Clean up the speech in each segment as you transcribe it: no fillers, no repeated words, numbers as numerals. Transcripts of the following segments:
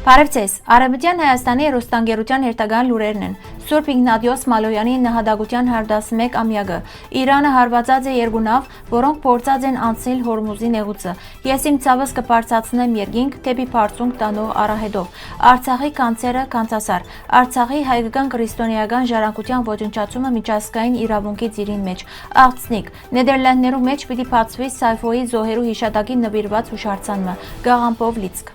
Բարևձեզ, Արևմտյան Հայաստանի հեռուստաընկերության հերթական լուրերն են։ Սուրբ Իգնատիոս Մալոյանի նահատակության 111 ամյակը։ Իրանը հարվածած է երկու նավ, որոնք փորձած են անցնել Հորմուզի նեղուցը։ Ես իմ ցավս կբարձրացնեմ երկինք դեպի բարձունք տանող արահետով։ Արցախի կանցերը կանցասար։ Արցախի հայկական քրիստոնեական ժառանգության ոչնչացումը միջազգային իրավունքի ծիրին մեջ։ Աղցնիկ Նեդերլանդներու մեջ պիտի բացվի Սայֆոյի զոհերու հիշատակին նվիրված հուշարձանումը։ Գաղամփով լիցք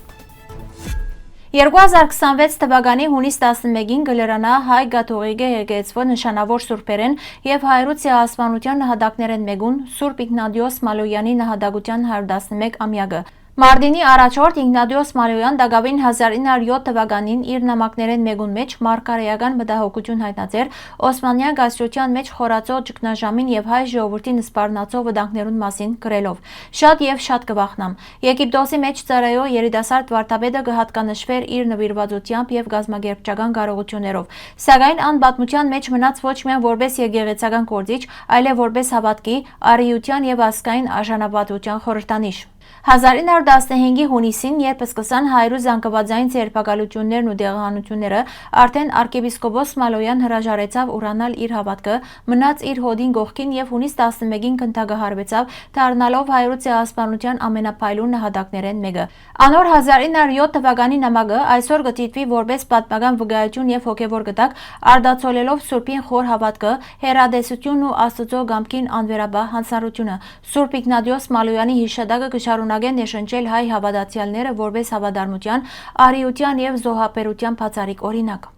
2026 թվականի հունիս 11-ին կլրանա հայ կաթողիկե եկեղեցու նշանավոր սուրբերեն եւ հայրուց ցեղասպանության նահատակներեն մեկուն Սուրբ Իգնատիոս Մալոյանի նահատակության 111 ամյակը։ Մարտինի առաջորդ Իգնատիոս Մալոյան դակավին 1907 թվականին իր նամակներեն մեկուն մեջ մարգարեական մտահոգություն հայտնածեր Օսմանյան գայսրության մեջ խորացող ճգնաժամին եւ հայ ժողովրդին սպառնացող վտանգներուն մասին գրելով. Շատ եւ շատ կվախնամ։ Եգիպտոսի մեջ ծառայող երիտասարդ վարդապետը կհատկանշվեր իր նվիրվածությամբ եւ գազագերբչական կարողություններով։ Սակայն ան պատմության մեջ մնաց ոչ միայն որպես եկեղեցական գործիչ, այլև որպես հավատքի, արիության եւ ազգային արժանապատվության խորհրդանիշ։ 1915-ի հունիսին, երբ սկսան հայրու զանգվածային ձերբակալություններն ու դեղահանությունները, արդեն arczepiskopos Մալոյան հրաժարեցավ ուրանալ իր հավատքը, մնաց իր հոդին գողքին եւ հունիս 11-ին կնդագահարվեցավ, դառնալով հայրու ցեղասպանության ամենափայլուն նահատակներեն մեկը։ Անոր 1907 թվականի նամակը այսօր կդիտվի որպես պատմական վկայություն եւ հոգեվոր գտակ, արդացոլելով Սուրբին խոր հավատքը, հերադեսությունն ու Աստծո գամքին անվերաբար հանձնարարությունը։ Սուրբ Իգնատիոս Մալոյանի հիշատակը շարունակեն ներշնչել հայ հավատացյալները որպես հավատարմության, արիության եւ զոհաբերության բացառիկ օրինակ։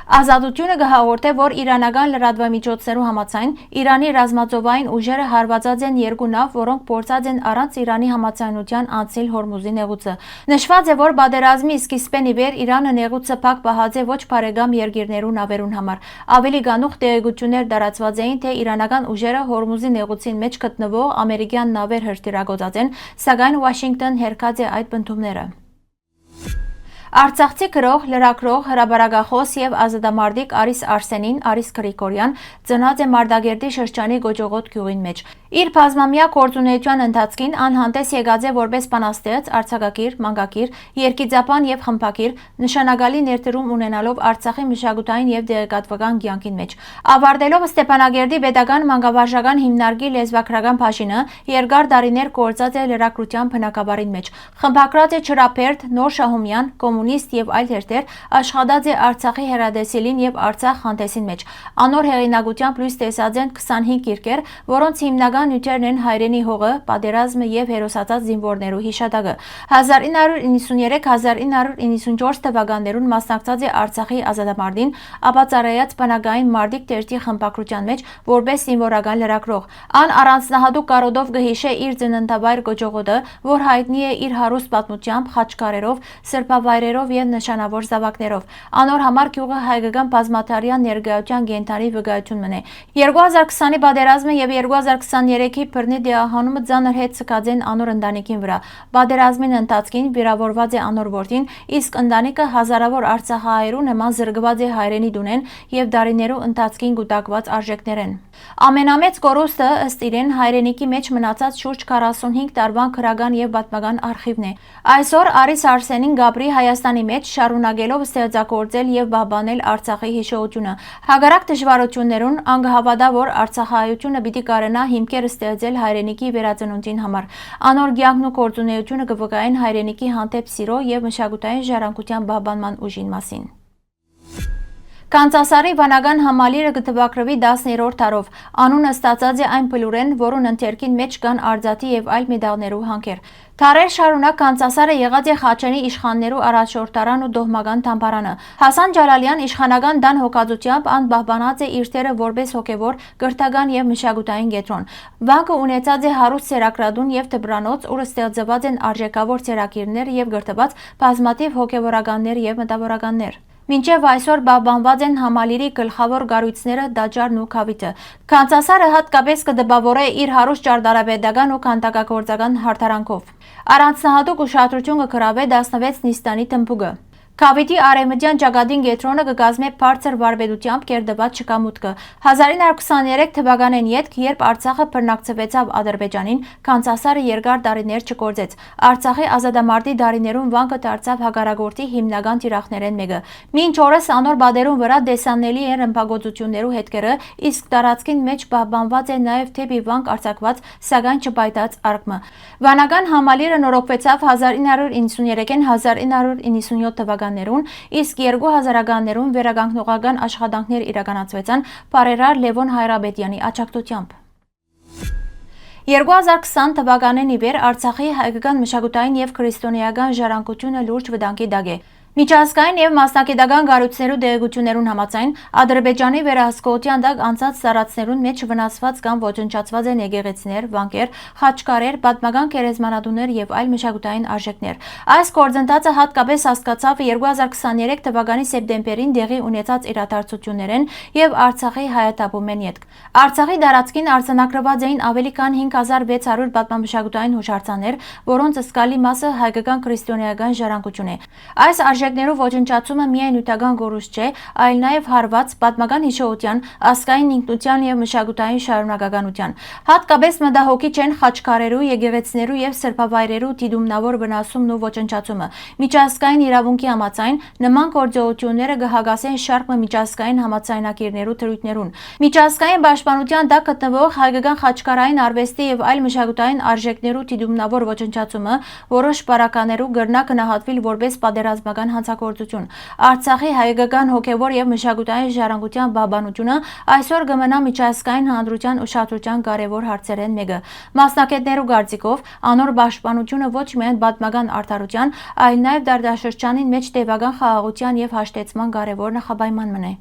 Ազատությունը կհաղորդե, որ իրանական լրատվամիջոցներու համաձայն Իրանի ռազմածովային ուժերը հարվածած են երկու նավ, որոնք փորձած են առանց Իրանի համաձայնության անցնել Հորմուզի նեղուցը։ Նշված է, որ պատերազմի սկիզբեն ի վեր Իրանը նեղուցը փակ պահած է ոչ բարեկամ երկիրներու նավերուն համար։ Ավելի գանուխ տեղեկություններ տարածված էին, թե իրանական ուժերը Հորմուզի նեղուցին մեջ գտնվող ամերիկյան նավեր հրթիռակոծած են, սակայն Վաշինգտոն հերքած է այդ պնդումները։ Արցախցի գրող, լրագրող, հրապարակախոս եւ ազատամարտիկ Արիս Արսենին, Արիս Գրիգորյան, ծնած է Մարտակերտի շրջանի Գոջողոտ գյուղին մեջ։ Իր բազմամյա գործունեության ընթացքին անհանդես եկած է որպես բանաստեղծ, արձակագիր, մանկագիր, երգիծապան եւ խմբագիր, նշանակալի ներդրում ունենալով Արցախի մշակութային եւ դեղեկատվական կյանքին մեջ։ Ավարտելով Ստեփանագերդի պետական մանկավարժական հիմնարկի լեզվակրական բաժինը, երկար տարիներ գործած է լրագրության բնակավարին մեջ։ Խմբագրած է Չրապերտ, Նոր Շահումյան, Կոմունիստ եւ այլ թերթեր, աշխատած է Արցախի հերադեսիլին եւ Արցախ հանդեսին մեջ։ Անոր հեղինակությամբ լույս տեսած են 25 գիրքեր, որոնց հիմնական նյութերն են հայրենի հողը, պատերազմը եւ հերոսացած զինվորներու հիշատակը։ 1993-1994 թվականներուն մասնակցած է Արցախի ազատամարտին, ապա ծառայած բանակային մարտիկ տերտի խմբագրության մեջ որպես զինվորական լրագրող։ Ան առանձնահատուկ կարոտով կհիշե իր ծննդավայր Գոջողոտը, որ հայտնի է իր հարուստ պատմությամբ, խաչքարերով, սրբավայրերով եւ նշանավոր զավակներով։ Անոր համար գյուղը հայկական բազմաթարյան ներկայության կենթանի վկայություն մնե։ 2020-ի պատերազմը եւ 2023-ի բռնի դիահանումը ծանր հետ սկած են անոր ընտանիքին վրա։ Պատերազմին ընթացքին վիրավորված է անոր որդին, իսկ ընտանիքը հազարավոր արցախահայերու նման զրկված է հայրենի դունեն եւ դարիներու ընթացքին գուտակված արժեքներեն։ Ամենամեծ կորուստը ըստ իրեն հայրենիքի մեջ մնացած շուրջ 45 տարվան քրական եւ պատմական արխիվն է։ Այսօր Արիս Արսենին գաբրի Հայաստանի մեջ շարունակելով ստեղծագործել եւ պահպանել Արցախի հիշողությունը։ Հակառակ դժվարություններուն անգհավատա, որ Արցախահայությունը պիտի կարենա հիմքեր ստեղծել հայրենիքի վերածնունդին համար։ Անոր կյանքն ու գործունեությունը կվկայեն հայրենիքի հանդեպ սիրո եւ մշակութային ժառանգության պահպանման ուժին մասին։ Կանցասարի վանական համալիրը կտվակրվի 10-րդ տարով։ Անունը ստացած է այն փլուրեն, որուն ընթերքին մեջ կան արձատի եւ այլ մեդալներու հանքեր։ Թարեր շարունակ Կանցասարը եղած է Խաչանի իշխաններու առաջորդարան ու դոհմական թամբարանը։ Հասան Ջալալյան իշխանական դան հոգածությամբ ան պահպանած է իր տերը որպես հոգևոր, կրթական եւ մշակութային կենտրոն։ Վանքը ունեցած է հարուստ սերակրադուն եւ դպրանոց, ուր ստեղծված են արժեքավոր ծերակիրներ եւ գրթված բազմաթիվ հոգևորականներ եւ մտավորականներ։ Մինչև այսօր պահպանված են համալիրի գլխավոր կառույցները, տաճարն ու քավիթը։ Կանցասարը հատկապես կդպավորե իր հարուստ ճարտարապետական ու քանդակագործական հարդարանքով։ Առանձնահատուկ ուշադրություն կգրավե 16 նիստանի թմբուկը։ Քավիթի արևմտյան ճակատին կենտրոնը կկազմի բարձր վարպետությամբ կերտված շքամուտքը։ 1923 թվականին ետք, երբ Արցախը բռնակցվեցավ Ադրբեջանին, Քանձասարը երկար տարիներ չգործեց։ Արցախի ազատամարտի տարիներում վանքը դարձավ հակառակորդի հիմնական թիրախներեն մեկը։ Մինչ օրս անոր բادرուն վրա տեսանելի են ռմբակոծություններու հետքերը, իսկ տարածքին մեջ պահպանված է նաև թեպի վանք արձակված, սակայն չպայթած արկմը։ Վանական համալիրը նորոգվեցավ 1993-ին 1997 թվականներուն, իսկ 2000-ականներուն վերականգնողական աշխատանքներ իրականացվեցան Պարերար Լևոն Հայրաբեդյանի աջակցությամբ։ 2020 թվականին ի վեր Արցախի հայկական մշակութային եւ քրիստոնեական ժառանգությունը լուրջ վտանգի տակ է։ Միջազգային եւ մասնակետական կառույցներու դեղեցություններուն համաձայն Ադրբեջանի վերահսկողության տակ անցած տարածքներուն մեջ վնասված կամ ոչնչացված են եկեղեցիներ, վանքեր, խաչքարեր, պատմական գերեզմանատուներ եւ այլ մշակութային արժեքներ։ Այս գործընթացը հատկապես հասկացավ 2023 թվականի սեպտեմբերին տեղի ունեցած իրադարձություններեն եւ Արցախի հայաթափումեն ետք։ Արցախի տարածքին արձանագրված էին ավելի քան 5600 պատմամշակութային հուշարձաններ, որոնց զգալի մասը հայկական քրիստոնեական ժառանգություն է։ Այս արժեքներու ոչնչացումը միայն նյութական գորուստ չէ, այլ նաև հարված պատմական հիշողության, ազգային ինքնության եւ մշակութային շարունակականության։ Հատկապես մտահոգիչ են խաչքարերու, եկեղեցիներու եւ սրբավայրերու դիդումնավոր վնասումն ու ոչնչացումը։ Միջազգային իրավունքի համաձայն նման գործողությունները կհագասեն շարք միջազգային համաձայնագիրներու թրույթներուն։ Միջազգային պաշտպանության տակ գտնվող հայկական խաչքարային արվեստի եւ այլ մշակութային արժեքներու դիդումնավոր ոչնչացումը որոշ պարականերու գրնա գնահատվել որպես պատերազմական հանցագործություն։ Արցախի հայկական հոգևոր եւ մշակութային ժառանգության պահպանությունը այսօր կմնա միջազգային հանրության ուշադրության կարևոր հարցերեն մեկը։ Մասնակիցներու կարծիքով անոր պաշտպանությունը ոչ միայն պատմական արդարության, այլ նաեւ դարաշրջանին մեջ տևական խաղաղության եւ հաշտեցման կարևոր նախապայման մնե։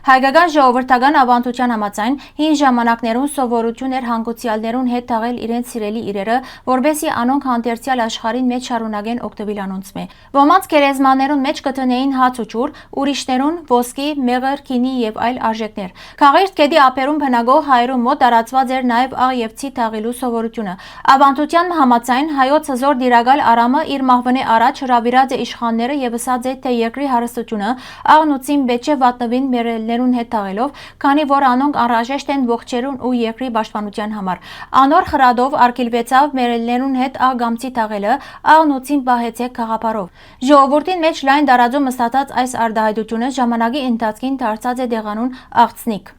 Հայկական ժողովրդական ավանդության համաձայն հին ժամանակներուն սովորություն էր հանգուցյալներուն հետ թաղել իրենց սիրելի իրերը, որբեսի անոնք հանդերձյալ աշխարհին մեջ շարունակեն օգտվել անոնց մե։ Ոմանց գերեզմաներուն մեջ կտնեին հաց ու ջուր, ուրիշներուն ոսկի, մեղր, քինի եւ այլ արժեքներ։ Խաղաղ գետի ափերում բնագող հայերու մոտ տարածված էր նաեւ աղ եւ ցի թաղելու սովորությունը։ Ավանդության համաձայն հայոց հզոր դիրակալ Արամը իր մահվնի առաջ հրավիրած է իշխանները եւ ասած է, թե երկրի հարստությունը աղն ու ցին բեչե վատնվին մերել հետ թաղելով, քանի որ անոնք անհրաժեշտ են ողջերուն ու երկրի պաշտպանության համար։ Անոր խրադով արգելվեցավ մերելներուն հետ աղ գամցի թաղելը, աղն ու ցին պահեցեք խաղապարով։ Ժողովրդին մեջ լայն տարածում ստացած այս արտահայտությունը ժամանակի ընթացքին դարձած է դեղանուն աղցնիկ։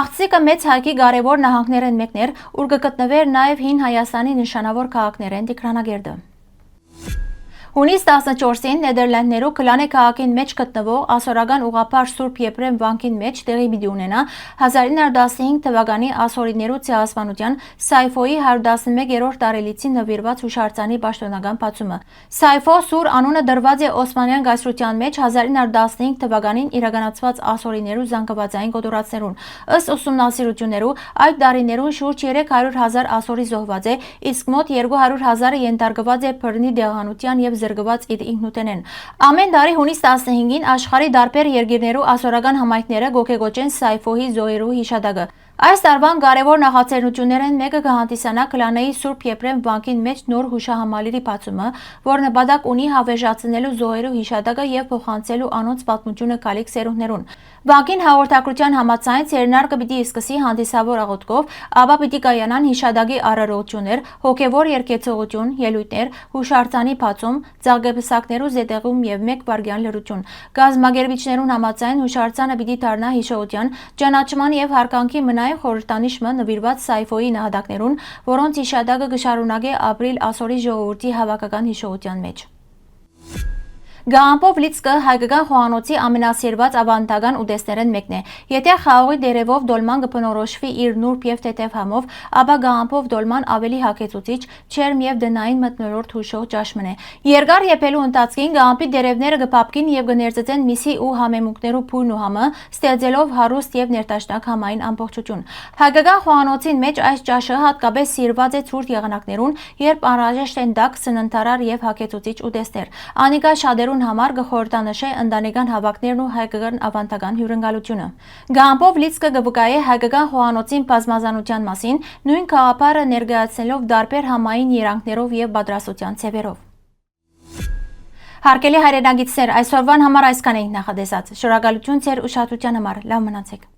Աղցիկը մեծ հայքի կարևոր նահանգներեն մեկն էր, ուր կգտնվեր նաև հին Հայաստանի նշանավոր քաղաքներեն Տիգրանագերդը։ Հունիս 14-ին Նեդերլանդներու Քլանե քաղաքին մեջ գտնվող ասորական ուղղափառ Սուրբ Եփրեմ վանքին մեջ տեղի պիտի ունենա 1915 թվականի ասորիներու ցեղասպանության Սայֆոյի 111-րդ տարելիցին նվիրված հուշարձանի պաշտոնական բացումը։ Սայֆո Սուր անունը դրված է Օսմանյան կայսրության մեջ 1915 թվականին իրականացված ասորիներու զանգվածային կոտորածներուն։ Ըստ ուսումնասիրություններու այդ տարիներուն շուրջ 300,000 ասորի զոհված է, իսկ մոտ 200,000-ը ենթարկված է բռնի դեղանության եւ զրկված իր ինքնութենեն։ Ամեն տարի հունիս 15-ին աշխարհի դարբեր երկիրներու ասորական համայնքները գոկեգոճեն Սայֆոհի զոհերու հիշատակը։ Այս տարվան կարևոր նախաձեռնություններն մեկը կհանդիսանա Քլանեի Սուրբ Եփրեմ վանքին մեջ նոր հուշահամալիրի բացումը, որ նպատակ ունի հավերժացնելու զոհերու հիշատակը եւ փոխանցելու անոնց պատմությունը գալիք սերունդներուն։ Վանքին հաղորդակցության համաձայն ցերնարկը պիտի սկսի հանդիսավոր աղոթքով, ապա պիտի կայանան հիշատակի արարողություններ, հոգեվոր երկեցողություն, ելույթներ, հուշարձանի բացում, ծաղկեպսակներու զետեղում եւ մեկ վարգյան լրություն։ Գազམ་ագերբիչներուն համաձայն հուշարձանը պիտի դառնա հիշողության, ճանաչման եւ հարկանքի մնային խորհրդանիշը նվիրված Սայֆոյի նահատակներուն, որոնց հիշատակը կշարունակե ապրիլ ասորի ժողովրդի հավաքական հիշողության մեջ։ Գաամպով Լիցկը հայկական խոհանոցի ամենասիրված ավանդական ուտեստներեն մեկն է։ Եթե խաղողի դերևով դոլման կբնորոշվի իր նուրբ եւ թեթև համով, ապա գաամպով դոլման ավելի հագեցուցիչ, չերմ եւ դնային մթնոլորտ հուշող ճաշմն է։ Երկար եփելու ընթացքին գաամպի դերևները կփափկին եւ կներծծեն միսի ու համեմունքներու փույն ու համը, ստեղծելով հարուստ եւ ներտաշնակ համային ամբողջություն։ Հայկական խոհանոցին մեջ այս ճաշը հատկապես սիրված է ցուրտ եղանակներուն, երբ անհրաժեշտ են դակ, սննդարար եւ հագեցուցիչ ուտեստներ։ Անիկա շատերու համար կխորհրդանշե ընտանեկան հավաքներն ու հայկական ավանդական հյուրընկալությունը։ Գաամպով Լիցկը կվկայի հայկական խոհանոցին բազմազանության մասին, նույն գաղափարը ներկայացնելով տարբեր համային երանգներով եւ պատրաստության ձևերով։ Հարգելի հայրենագիտներ, այսօրվան համար այսքան էինք նախատեսած։ Շնորհակալություն ձեր ուշադրության համար։ Լավ մնացեք։